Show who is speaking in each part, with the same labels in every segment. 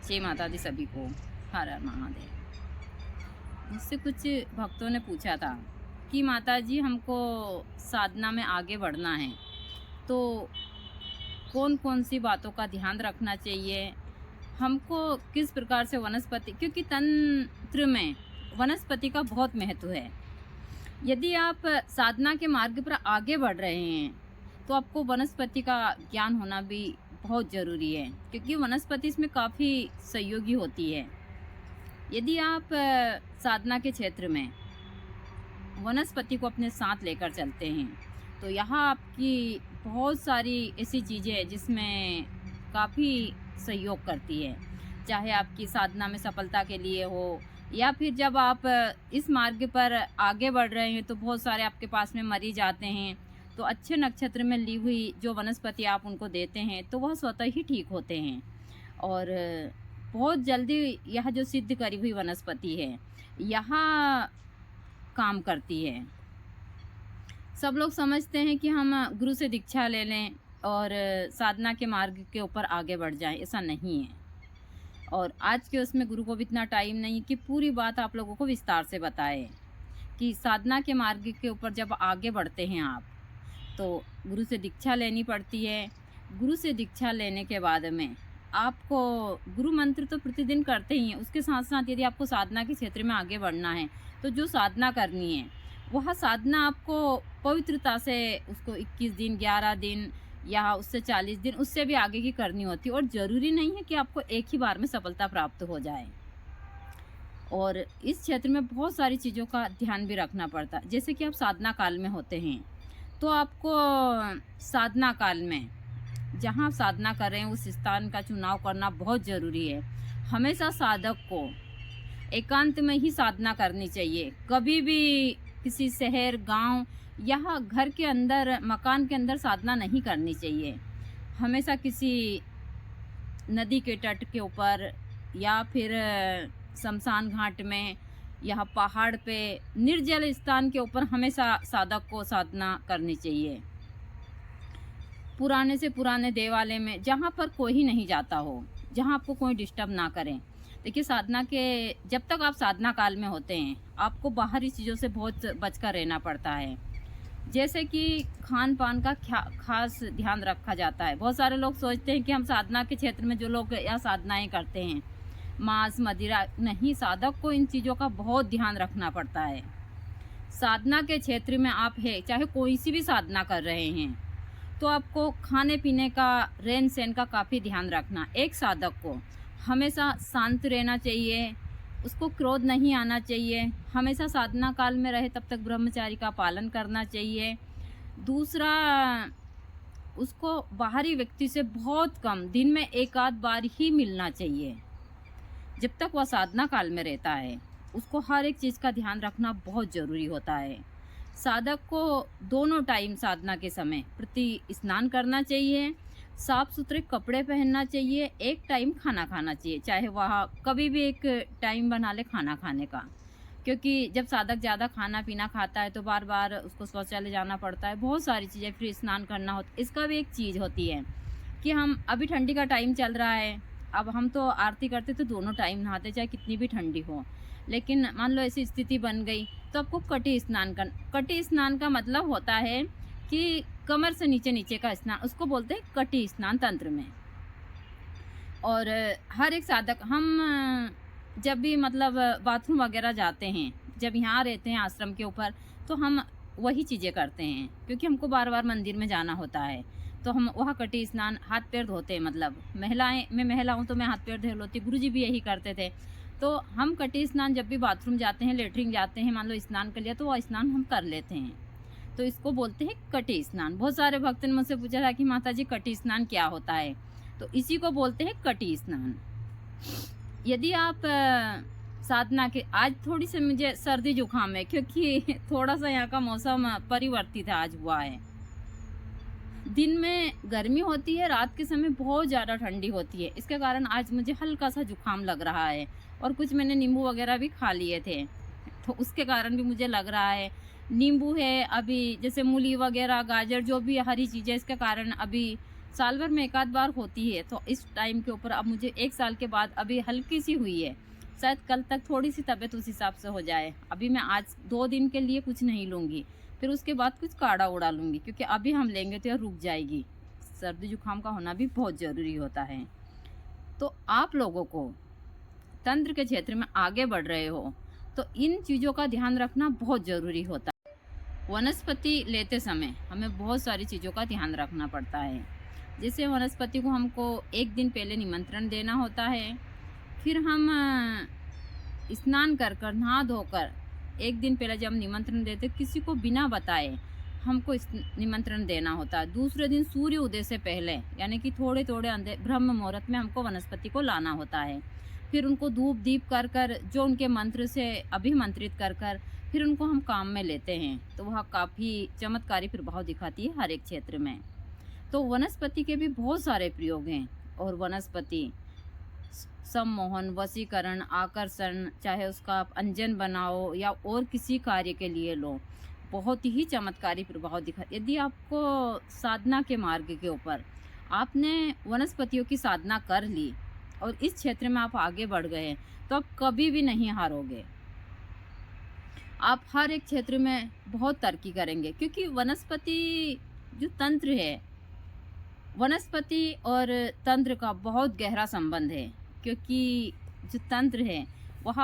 Speaker 1: जय माता दी सभी को। हर हर महादेव। मुझसे कुछ भक्तों ने पूछा था कि माता जी हमको साधना में आगे बढ़ना है, तो कौन कौन सी बातों का ध्यान रखना चाहिए, हमको किस प्रकार से वनस्पति, क्योंकि तंत्र में वनस्पति का बहुत महत्व है। यदि आप साधना के मार्ग पर आगे बढ़ रहे हैं तो आपको वनस्पति का ज्ञान होना भी बहुत ज़रूरी है, क्योंकि वनस्पति इसमें काफ़ी सहयोगी होती है। यदि आप साधना के क्षेत्र में वनस्पति को अपने साथ लेकर चलते हैं तो यहाँ आपकी बहुत सारी ऐसी चीज़ें हैं जिसमें काफ़ी सहयोग करती है, चाहे आपकी साधना में सफलता के लिए हो या फिर जब आप इस मार्ग पर आगे बढ़ रहे हैं तो बहुत सारे आपके पास में मरीज आते हैं, तो अच्छे नक्षत्र में ली हुई जो वनस्पति आप उनको देते हैं तो वह स्वतः ही ठीक होते हैं। और बहुत जल्दी यह जो सिद्ध करी हुई वनस्पति है यहाँ काम करती है। सब लोग समझते हैं कि हम गुरु से दीक्षा ले लें और साधना के मार्ग के ऊपर आगे बढ़ जाएं, ऐसा नहीं है। और आज के उसमें गुरु को भी इतना टाइम नहीं कि पूरी बात आप लोगों को विस्तार से बताए कि साधना के मार्ग के ऊपर जब आगे बढ़ते हैं आप तो गुरु से दीक्षा लेनी पड़ती है। गुरु से दीक्षा लेने के बाद में आपको गुरु मंत्र तो प्रतिदिन करते ही हैं, उसके साथ साथ यदि आपको साधना के क्षेत्र में आगे बढ़ना है तो जो साधना करनी है वह साधना आपको पवित्रता से उसको 21 दिन, 11 दिन या उससे 40 दिन, उससे भी आगे की करनी होती है। और ज़रूरी नहीं है कि आपको एक ही बार में सफलता प्राप्त हो जाए। और इस क्षेत्र में बहुत सारी चीज़ों का ध्यान भी रखना पड़ता है। जैसे कि आप साधना काल में होते हैं तो आपको साधना काल में जहाँ आप साधना कर रहे हैं उस स्थान का चुनाव करना बहुत ज़रूरी है। हमेशा साधक को एकांत में ही साधना करनी चाहिए। कभी भी किसी शहर, गांव या घर के अंदर, मकान के अंदर साधना नहीं करनी चाहिए। हमेशा किसी नदी के तट के ऊपर या फिर शमशान घाट में या पहाड़ पे निर्जल स्थान के ऊपर हमेशा साधक को साधना करनी चाहिए। पुराने से पुराने देवालय में जहाँ पर कोई नहीं जाता हो, जहाँ आपको कोई डिस्टर्ब ना करें। देखिए, साधना के जब तक आप साधना काल में होते हैं आपको बाहरी चीज़ों से बहुत बचकर रहना पड़ता है। जैसे कि खान पान का खास ध्यान रखा जाता है। बहुत सारे लोग सोचते हैं कि हम साधना के क्षेत्र में जो लोग या साधनाएं करते हैं मांस मदिरा, नहीं, साधक को इन चीज़ों का बहुत ध्यान रखना पड़ता है। साधना के क्षेत्र में आप है, चाहे कोई सी भी साधना कर रहे हैं, तो आपको खाने पीने का, रहन सहन का काफ़ी ध्यान रखना। एक साधक को हमेशा शांत रहना चाहिए, उसको क्रोध नहीं आना चाहिए। हमेशा साधना काल में रहे तब तक ब्रह्मचारी का पालन करना चाहिए। दूसरा, उसको बाहरी व्यक्ति से बहुत कम, दिन में एक आध बार ही मिलना चाहिए। जब तक वह साधना काल में रहता है उसको हर एक चीज़ का ध्यान रखना बहुत ज़रूरी होता है। साधक को दोनों टाइम साधना के समय प्रति स्नान करना चाहिए, साफ सुथरे कपड़े पहनना चाहिए, एक टाइम खाना खाना चाहिए। चाहे वह कभी भी एक टाइम बना ले खाना खाने का, क्योंकि जब साधक ज़्यादा खाना पीना खाता है तो बार बार उसको शौचालय जाना पड़ता है, बहुत सारी चीज़ें, फिर स्नान करना होता है। इसका भी एक चीज़ होती है कि हम अभी ठंडी का टाइम चल रहा है, अब हम तो आरती करते तो दोनों टाइम नहाते चाहे कितनी भी ठंडी हो, लेकिन मान लो ऐसी स्थिति बन गई तो आपको कटी स्नान कर। कटी स्नान का मतलब होता है कि कमर से नीचे नीचे का स्नान, उसको बोलते हैं कटी स्नान तंत्र में। और हर एक साधक, हम जब भी मतलब बाथरूम वगैरह जाते हैं, जब यहाँ रहते हैं आश्रम के ऊपर, तो हम वही चीज़ें करते हैं, क्योंकि हमको बार बार मंदिर में जाना होता है तो हम वहाँ कटी स्नान, हाथ पैर धोते हैं। मतलब महिलाएं, मैं महिला हूँ तो मैं हाथ पैर धो लेती, गुरुजी भी यही करते थे। तो हम कटी स्नान जब भी बाथरूम जाते हैं, लेटरिन जाते हैं, मान लो स्नान कर लिया तो वह स्नान हम कर लेते हैं, तो इसको बोलते हैं कटी स्नान। बहुत सारे भक्त ने मुझसे पूछा था कि माता जी कटी स्नान क्या होता है, तो इसी को बोलते हैं कटी स्नान। यदि आप साधना के, आज थोड़ी सी मुझे सर्दी जुकाम है क्योंकि थोड़ा सा यहाँ का मौसम परिवर्तित आज हुआ है। दिन में गर्मी होती है, रात के समय बहुत ज़्यादा ठंडी होती है, इसके कारण आज मुझे हल्का सा जुकाम लग रहा है। और कुछ मैंने नींबू वगैरह भी खा लिए थे तो उसके कारण भी मुझे लग रहा है। नींबू है, अभी जैसे मूली वगैरह, गाजर, जो भी हरी चीज़ें, इसके कारण अभी साल भर में एक आध बार होती है। तो इस टाइम के ऊपर अब मुझे 1 साल के बाद अभी हल्की सी हुई है, शायद कल तक थोड़ी सी तबीयत उस हिसाब से हो जाए। अभी मैं आज 2 दिन के लिए कुछ नहीं लूँगी, फिर उसके बाद कुछ काढ़ा उड़ा लूँगी, क्योंकि अभी हम लेंगे तो यह रुक जाएगी। सर्दी जुकाम का होना भी बहुत ज़रूरी होता है। तो आप लोगों को तंत्र के क्षेत्र में आगे बढ़ रहे हो तो इन चीज़ों का ध्यान रखना बहुत ज़रूरी होता है। वनस्पति लेते समय हमें बहुत सारी चीज़ों का ध्यान रखना पड़ता है। जैसे वनस्पति को हमको 1 दिन पहले निमंत्रण देना होता है, फिर हम स्नान कर कर नहा धोकर 1 दिन पहले जब हम निमंत्रण देते किसी को बिना बताए हमको निमंत्रण देना होता है। दूसरे दिन सूर्य उदय से पहले यानी कि थोड़े थोड़े ब्रह्म मुहूर्त में हमको वनस्पति को लाना होता है। फिर उनको धूप दीप कर कर जो उनके मंत्र से अभिमंत्रित कर कर फिर उनको हम काम में लेते हैं। तो वह काफ़ी चमत्कारी प्रभाव दिखाती है हर एक क्षेत्र में। तो वनस्पति के भी बहुत सारे प्रयोग हैं और वनस्पति सम्मोहन, वशीकरण, आकर्षण, चाहे उसका आप अंजन बनाओ या और किसी कार्य के लिए लो, बहुत ही चमत्कारी प्रभाव दिखा। यदि आपको साधना के मार्ग के ऊपर आपने वनस्पतियों की साधना कर ली और इस क्षेत्र में आप आगे बढ़ गए तो आप कभी भी नहीं हारोगे। आप हर एक क्षेत्र में बहुत तरक्की करेंगे, क्योंकि वनस्पति जो तंत्र है, वनस्पति और तंत्र का बहुत गहरा संबंध है। क्योंकि जो तंत्र है वह,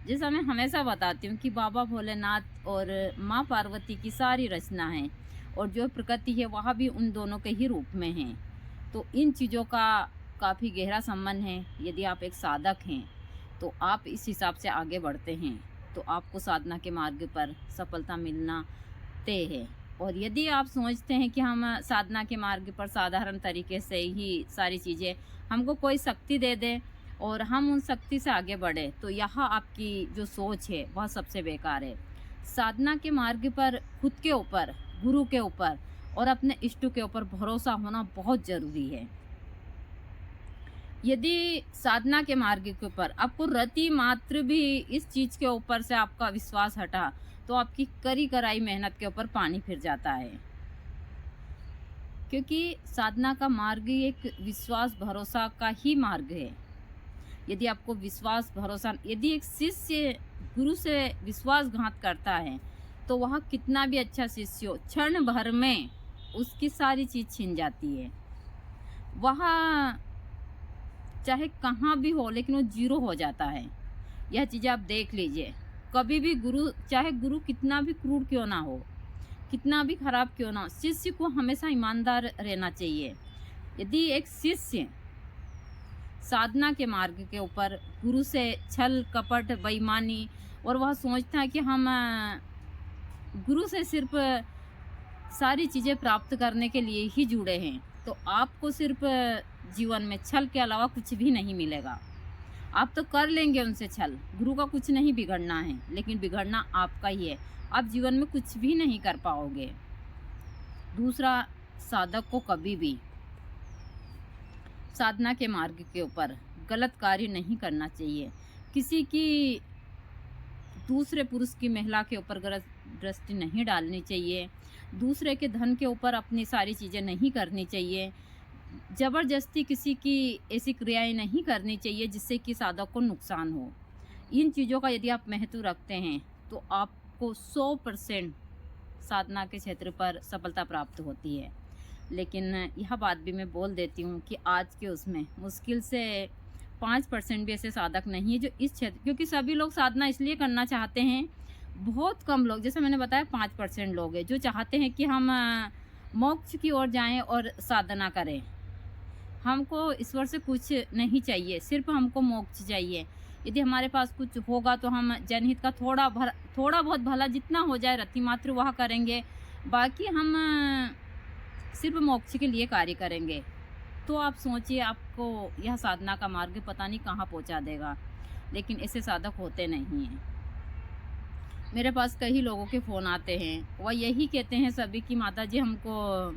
Speaker 1: जैसा मैं हमेशा बताती हूँ कि बाबा भोलेनाथ और माँ पार्वती की सारी रचना है और जो प्रकृति है वह भी उन दोनों के ही रूप में है। तो इन चीज़ों का काफ़ी गहरा संबंध है। यदि आप एक साधक हैं तो आप इस हिसाब से आगे बढ़ते हैं तो आपको साधना के मार्ग पर सफलता मिलना तय है। और यदि आप सोचते हैं कि हम साधना के मार्ग पर साधारण तरीके से ही सारी चीज़ें हमको कोई शक्ति दे दे और हम उन शक्ति से आगे बढ़े, तो यहाँ आपकी जो सोच है वह सबसे बेकार है। साधना के मार्ग पर खुद के ऊपर, गुरु के ऊपर और अपने इष्ट के ऊपर भरोसा होना बहुत ज़रूरी है। यदि साधना के मार्ग के ऊपर आपको रति मात्र भी इस चीज़ के ऊपर से आपका विश्वास हटा तो आपकी करी कराई मेहनत के ऊपर पानी फिर जाता है। क्योंकि साधना का मार्ग एक विश्वास भरोसा का ही मार्ग है। यदि आपको विश्वास भरोसा, यदि एक शिष्य गुरु से विश्वासघात करता है तो वह कितना भी अच्छा शिष्य हो, क्षण भर में उसकी सारी चीज़ छीन जाती है। वह चाहे कहाँ भी हो लेकिन वो जीरो हो जाता है। यह चीज़ आप देख लीजिए। कभी भी गुरु, चाहे गुरु कितना भी क्रूर क्यों ना हो, कितना भी खराब क्यों ना हो, शिष्य को हमेशा ईमानदार रहना चाहिए। यदि एक शिष्य साधना के मार्ग के ऊपर गुरु से छल कपट बेईमानी और वह सोचता है कि हम गुरु से सिर्फ सारी चीज़ें प्राप्त करने के लिए ही जुड़े हैं, तो आपको सिर्फ जीवन में छल के अलावा कुछ भी नहीं मिलेगा। आप तो कर लेंगे उनसे छल, गुरु का कुछ नहीं बिगड़ना है, लेकिन बिगड़ना आपका ही है। आप जीवन में कुछ भी नहीं कर पाओगे। दूसरा, साधक को कभी भी साधना के मार्ग के ऊपर गलत कार्य नहीं करना चाहिए। किसी की, दूसरे पुरुष की महिला के ऊपर गलत दृष्टि नहीं डालनी चाहिए। दूसरे के धन के ऊपर अपनी सारी चीज़ें नहीं करनी चाहिए। ज़बरदस्ती किसी की ऐसी क्रियाएं नहीं करनी चाहिए जिससे कि साधक को नुकसान हो। इन चीज़ों का यदि आप महत्व रखते हैं तो आपको 100% साधना के क्षेत्र पर सफलता प्राप्त होती है। लेकिन यह बात भी मैं बोल देती हूँ कि आज के उसमें मुश्किल से 5% भी ऐसे साधक नहीं है जो इस क्षेत्र, क्योंकि सभी लोग साधना इसलिए करना चाहते हैं, बहुत कम लोग, जैसे मैंने बताया 5% लोग हैं जो चाहते हैं कि हम मोक्ष की ओर जाएं और साधना करें। हमको ईश्वर से कुछ नहीं चाहिए, सिर्फ हमको मोक्ष चाहिए। यदि हमारे पास कुछ होगा तो हम जनहित का थोड़ा बहुत भला जितना हो जाए रति मात्र वह करेंगे, बाकी हम सिर्फ मोक्ष के लिए कार्य करेंगे। तो आप सोचिए, आपको यह साधना का मार्ग पता नहीं कहाँ पहुँचा देगा। लेकिन ऐसे साधक होते नहीं हैं। मेरे पास कई लोगों के फ़ोन आते हैं, वह यही कहते हैं सभी कि माता जी हमको,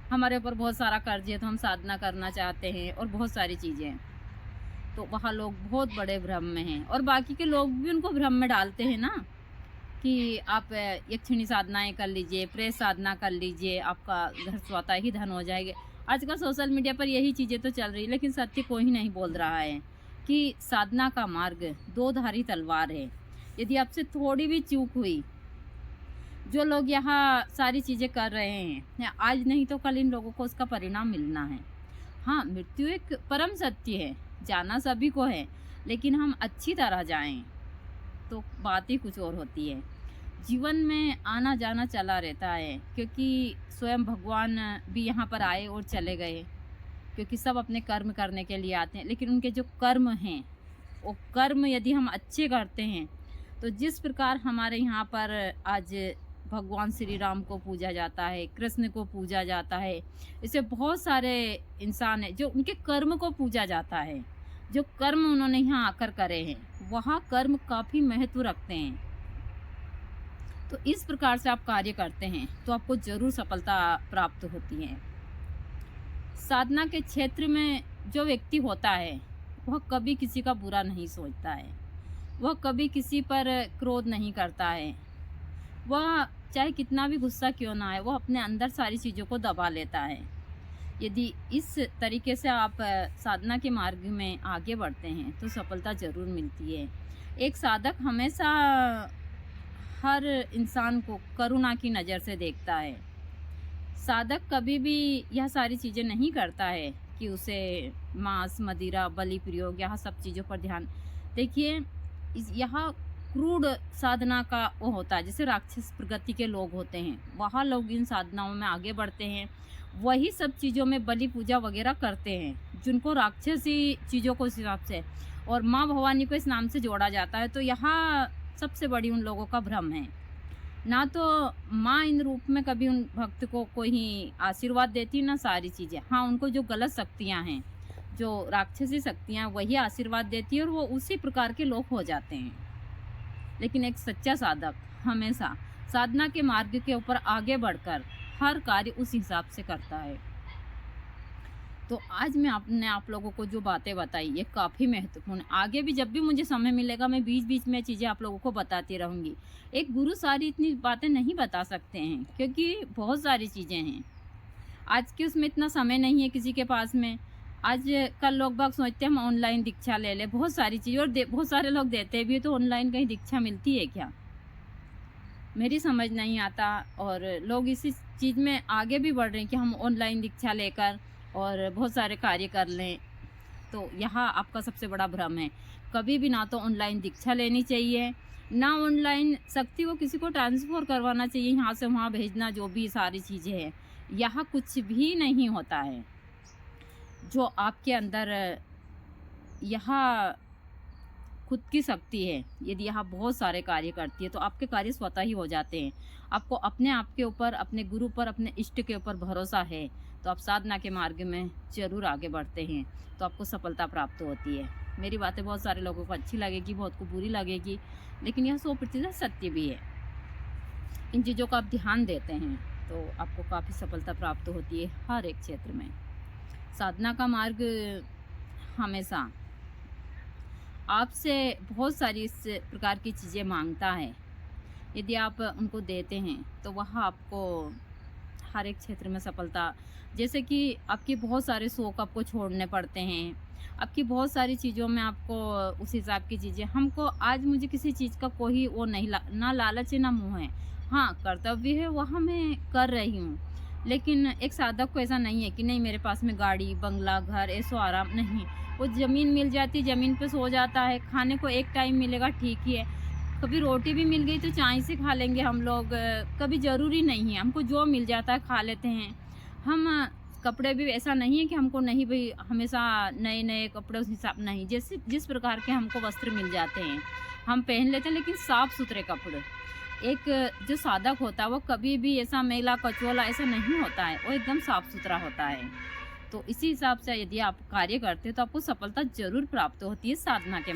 Speaker 1: हमारे ऊपर बहुत सारा कर्ज है तो हम साधना करना चाहते हैं और बहुत सारी चीज़ें। तो वहाँ लोग बहुत बड़े भ्रम में हैं और बाकी के लोग भी उनको भ्रम में डालते हैं ना कि आप यक्षिणी साधनाएं कर लीजिए, प्रेत साधना कर लीजिए, आपका घर स्वतः ही धन हो जाएगा। आजकल सोशल मीडिया पर यही चीज़ें तो चल रही, लेकिन सत्य कोई नहीं बोल रहा है कि साधना का मार्ग दो धारी तलवार है। यदि आपसे थोड़ी भी चूक हुई, जो लोग यहाँ सारी चीज़ें कर रहे हैं, या आज नहीं तो कल इन लोगों को उसका परिणाम मिलना है। हाँ, मृत्यु एक परम सत्य है, जाना सभी को है, लेकिन हम अच्छी तरह जाएं तो बात ही कुछ और होती है। जीवन में आना जाना चला रहता है, क्योंकि स्वयं भगवान भी यहाँ पर आए और चले गए, क्योंकि सब अपने कर्म करने के लिए आते हैं। लेकिन उनके जो कर्म हैं, वो कर्म यदि हम अच्छे करते हैं, तो जिस प्रकार हमारे यहाँ पर आज भगवान श्री राम को पूजा जाता है, कृष्ण को पूजा जाता है, इससे बहुत सारे इंसान हैं जो उनके कर्म को पूजा जाता है। जो कर्म उन्होंने यहाँ आकर करे हैं, वहाँ कर्म काफ़ी महत्व रखते हैं। तो इस प्रकार से आप कार्य करते हैं तो आपको ज़रूर सफलता प्राप्त होती है। साधना के क्षेत्र में जो व्यक्ति होता है, वह कभी किसी का बुरा नहीं सोचता है, वह कभी किसी पर क्रोध नहीं करता है, वह चाहे कितना भी गुस्सा क्यों ना आए, वह अपने अंदर सारी चीज़ों को दबा लेता है। यदि इस तरीके से आप साधना के मार्ग में आगे बढ़ते हैं तो सफलता ज़रूर मिलती है। एक साधक हमेशा हर इंसान को करुणा की नज़र से देखता है। साधक कभी भी यह सारी चीज़ें नहीं करता है कि उसे मांस, मदिरा, बलि प्रयोग, यह सब चीज़ों पर ध्यान। देखिए, यहाँ क्रूड साधना का वो होता है, जैसे राक्षस प्रगति के लोग होते हैं, वहाँ लोग इन साधनाओं में आगे बढ़ते हैं, वही सब चीज़ों में बलि पूजा वगैरह करते हैं, जिनको राक्षसी चीज़ों को इस हिसाब से और माँ भवानी को इस नाम से जोड़ा जाता है। तो यहाँ सबसे बड़ी उन लोगों का भ्रम है। ना तो माँ इन रूप में कभी उन भक्त को कोई आशीर्वाद देती, ना सारी चीज़ें। हाँ, उनको जो गलत शक्तियाँ हैं, जो राक्षसी शक्तियाँ, वही आशीर्वाद देती है और वो उसी प्रकार के लोग हो जाते हैं। लेकिन एक सच्चा साधक हमेशा साधना के मार्ग के ऊपर आगे बढ़कर हर कार्य उस हिसाब से करता है। तो आज मैं आपने आप लोगों को जो बातें बताई, ये काफ़ी महत्वपूर्ण है। आगे भी जब भी मुझे समय मिलेगा, मैं बीच बीच में चीज़ें आप लोगों को बताती रहूँगी। एक गुरु सारी इतनी बातें नहीं बता सकते हैं, क्योंकि बहुत सारी चीज़ें हैं। आज के उसमें इतना समय नहीं है किसी के पास में। आज कल लोग बाग सोचते हैं हम ऑनलाइन दीक्षा ले लें, बहुत सारी चीज़, और बहुत सारे लोग देते भी, तो ऑनलाइन कहीं दीक्षा मिलती है क्या? मेरी समझ नहीं आता। और लोग इसी चीज़ में आगे भी बढ़ रहे हैं कि हम ऑनलाइन दीक्षा लेकर और बहुत सारे कार्य कर लें। तो यहाँ आपका सबसे बड़ा भ्रम है। कभी भी ना तो ऑनलाइन दीक्षा लेनी चाहिए, ना ऑनलाइन शक्ति को किसी को ट्रांसफ़र करवाना चाहिए, यहाँ से वहाँ भेजना, जो भी सारी चीज़ें हैं। यहाँ कुछ भी नहीं होता है। जो आपके अंदर यहाँ खुद की शक्ति है, यदि यहाँ बहुत सारे कार्य करती है, तो आपके कार्य स्वतः ही हो जाते हैं। आपको अपने आप के ऊपर, अपने गुरु पर, अपने इष्ट के ऊपर भरोसा है, तो आप साधना के मार्ग में ज़रूर आगे बढ़ते हैं, तो आपको सफलता प्राप्त होती है। मेरी बातें बहुत सारे लोगों को अच्छी लगेगी, बहुत को बुरी लगेगी, लेकिन यह 100% सत्य भी है। इन चीज़ों का आप ध्यान देते हैं तो आपको काफ़ी सफलता प्राप्त होती है हर एक क्षेत्र में। साधना का मार्ग हमेशा आपसे बहुत सारी इस प्रकार की चीज़ें मांगता है। यदि आप उनको देते हैं तो वह आपको हर एक क्षेत्र में सफलता, जैसे कि आपके बहुत सारे शौक आपको छोड़ने पड़ते हैं, आपकी बहुत सारी चीज़ों में आपको उस हिसाब की चीज़ें, हमको आज मुझे किसी चीज़ का कोई वो नहीं, ना लालच है ना मोह है। हाँ, कर्तव्य है, वह मैं कर रही हूँ। लेकिन एक साधक को ऐसा नहीं है कि नहीं मेरे पास में गाड़ी, बंगला, घर, ऐसो आराम नहीं। वो ज़मीन मिल जाती, ज़मीन पे सो जाता है, खाने को एक टाइम मिलेगा ठीक ही है। कभी रोटी भी मिल गई तो चाय से खा लेंगे हम लोग, कभी ज़रूरी नहीं है, हमको जो मिल जाता है खा लेते हैं हम। कपड़े भी ऐसा नहीं है कि हमको नहीं भाई हमेशा नए नए कपड़े उस हिसाब नहीं, जैसे जिस प्रकार के हमको वस्त्र मिल जाते हैं हम पहन लेते हैं, लेकिन साफ़ सुथरे कपड़े। एक जो साधक होता है वो कभी भी ऐसा मैला कचोला ऐसा नहीं होता है, वो एकदम साफ़ सुथरा होता है। तो इसी हिसाब से यदि आप कार्य करते हो तो आपको सफलता ज़रूर प्राप्त होती है साधना के